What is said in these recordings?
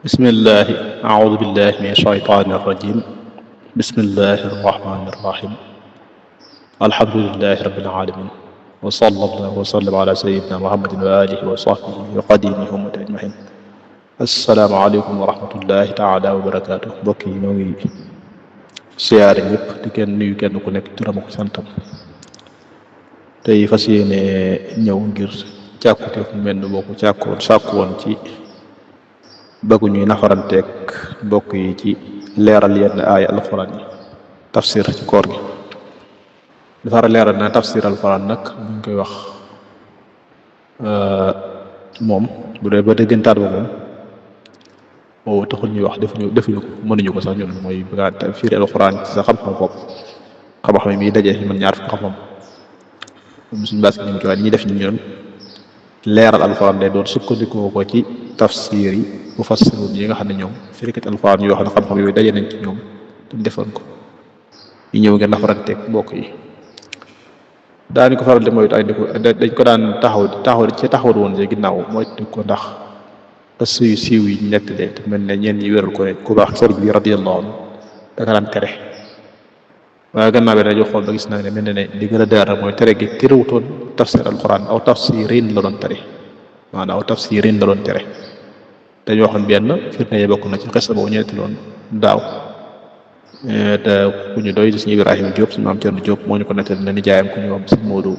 bismillahi audu billahi min ashaytaani irrajim bismillahi arrahmani irrahim alhamdulilahi rabbil alamin wa sallallahu wa sallam ala sayyidina muhammadin wa alihi wa sahbihi wa qadimihi wa ummati ajmahin assalaamu aleykum wa rahmatullahi taala wa barakaatu. mbokk yi ñoo ngi siyaare ñëpp di kenn nuyu kenn ku nekk turam ak santam tey fas yéene ñëw ngir càkkuteef mu mel ni boo ko sàkku woon ci bëggu ñuy nafaranteeg mbokk yi ci leeral yenn aaya alxuraan yi tafsir ci koor gi. dafa leeral na tafsir alxuraan nag buñ koy wax moom bu dee ba dëggantaat ba moom boobu taxul ñuy wax defuñu ko mënuñu ko sax ñun mooy bëgg firi alxuraan ci sa xam-xam bopp xam-xam yi muy dajee man ñaar fi xam-xam suñu baas ñu ci waaye ñi def ñu ñoon leeral alxuraan day doon sukkandikoo ko ci tafsir yi bu fassiroon yi nga xam ne ñoom firikat alxuraan yoo xam ne xam-xam yooyu daje nañ ci ñoom dañ defoon ko ñu ñëw ngeen nafaranteeg mbokk yi daani ko faral di mooy ay dañ ko daan taxaw woon ci ginnaaw mooy ko ndax parce que yu siiw yi ñu nettalee te mel ne ñeen ñi wéral ko ne ku baax sëriñ bi radiyallahu anhu daka daan tere waaye gannaaw bi dañoo xool ba gis naa ne mel ne ne li gën a dëgër mooy tere gi terewutoon tafsir alxuraan aw tafsirin la doon tere maanaam aw tafsirin la doon tere dañu waxoon benn firnde yi bokk na ci xesa boobu ñu nettaloon daaw te ku ñu doy suñu Ibrahima Diop suñu maam Thierno Diop moo ñu ko nettali ne nijaayam ku ñu wax si Modou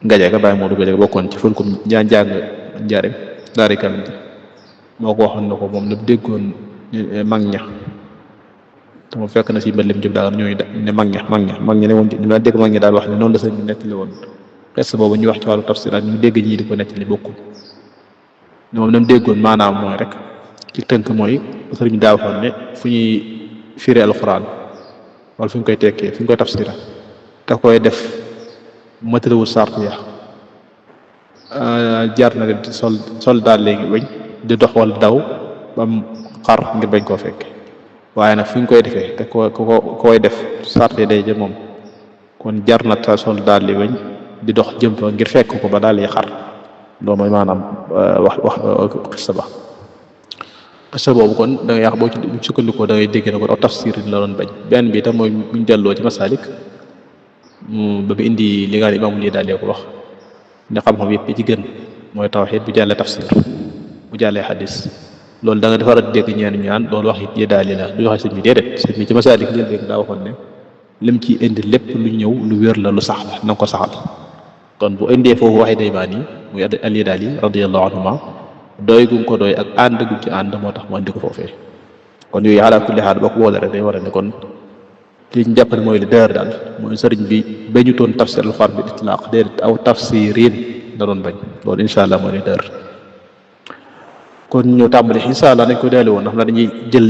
Ngajaga Baye Modou Ngajaga bokkoon ci fulkum njàng njaareem daari kam moo ko waxoon na ko moom la déggoon mag ña te mu fekk na si mbalim jëm daal ñooy ne mag ña ne woon ñu daan dégg mag ña daal wax ne noonu la sëñ bi nettali woon xesa boobu ñu wax ci wàllu tafsir ak ñu dégg ñii di ko nettali bokkul moom nam déggoon maanaam mooy rek ci tënk mooy sëriñ daa waxoon ne fu ñuy firi alxuraan wala fu ñu koy tekkee fu ñu koy tafsira te koy def matalawul sart ya jaar na sol daal léegi weñ di dox wala daw bam xar ngir bañ koo fekk waaye nag fu ñu koy defee te koy def sart yi day jëm moom kon jar na ta sol daal li weñ di dox jëm fa ngir fekk ko ba daal yi xar loolu mooy maanaam wax xisa boobu kon da ngay yàq boo ci sukkandikoo da ngay dégg ne kon aw tafsir la doon bañ benn bi tam mooy buñ delloo ci masalik ba mu indi li nga imaam lii daal ko wax ne xam-xam yëpp ci gën mooy tawxiid bu jàllee tafsir bu jàllee xadis loolu da nga defar a dégg ñeen ñaan loolu wax it yi daal la du waxe sëñ bi déedéet sëñ bi ci masalik leen dégg daa waxoon ne lim ci indi lépp lu ñëw lu wér la lu sax la na nga ko saxal kon bu indee foofu waxee daymaan yi muy Ali daal yi radiyallahu anhuma doy gum ko doy ak ànd gum ci ànd moo tax mu indi ko foofee kon yooyu ala kulli xaal boo ko boole rek day war a ne kon li ñu jàpp ne mooy li dër daal mooy sëriñ bi bañu toon tafsir alxuraan bi itlaaq déedéet aw tafsirin la doon bañ loolu incha allah mooy li dër kon ñu tàmbali incha allah nañ ko deele woon ndax na dañuy jël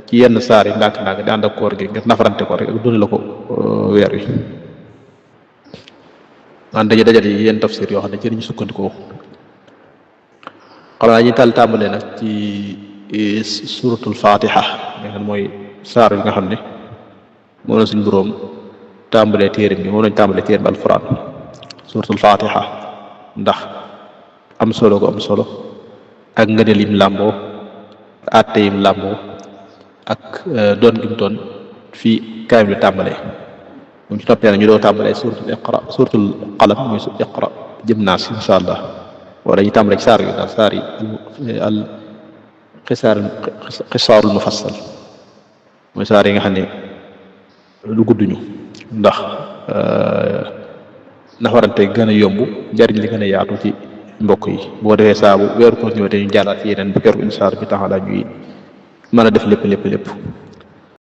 ci yenn saar yi ndànk-ndànk di ànd ak koor gi ngir nafarante ko rek ak dund la ko weer wi man dañuy dajale yenn tafsir yoo xam ne ci lañu sukkandikoo xam naa ñu tàmbalee nag ci suratul fatiha nga xam mooy saar yi nga xam ne moom la suñ boroom tàmbalee téere bi moom lañ tàmbalee téere bi alquran suratul fatiha ndax am solo ko am solo ak ngëneel yim làmboo àtte yim làmboo ak doon gi mu doon fii kaayam li tàmbalee mu ci toppee nag ñu doo tàmbalee suratul qalam mooy su iqra jëm naas insha allah wala ñu tàmbalee ci saar yi daal saar yi al xisaarul mufassal mooy saar yi nga xam ne lu gudduñu ndax nafarante gën a yomb njariñ li gën a yaatu ci mbokk yi boo defee saabu weeru ko ñëwee te ñu jàllaat ci yeneen bu keroog insha allah bi taxala ñuy mën a def lépp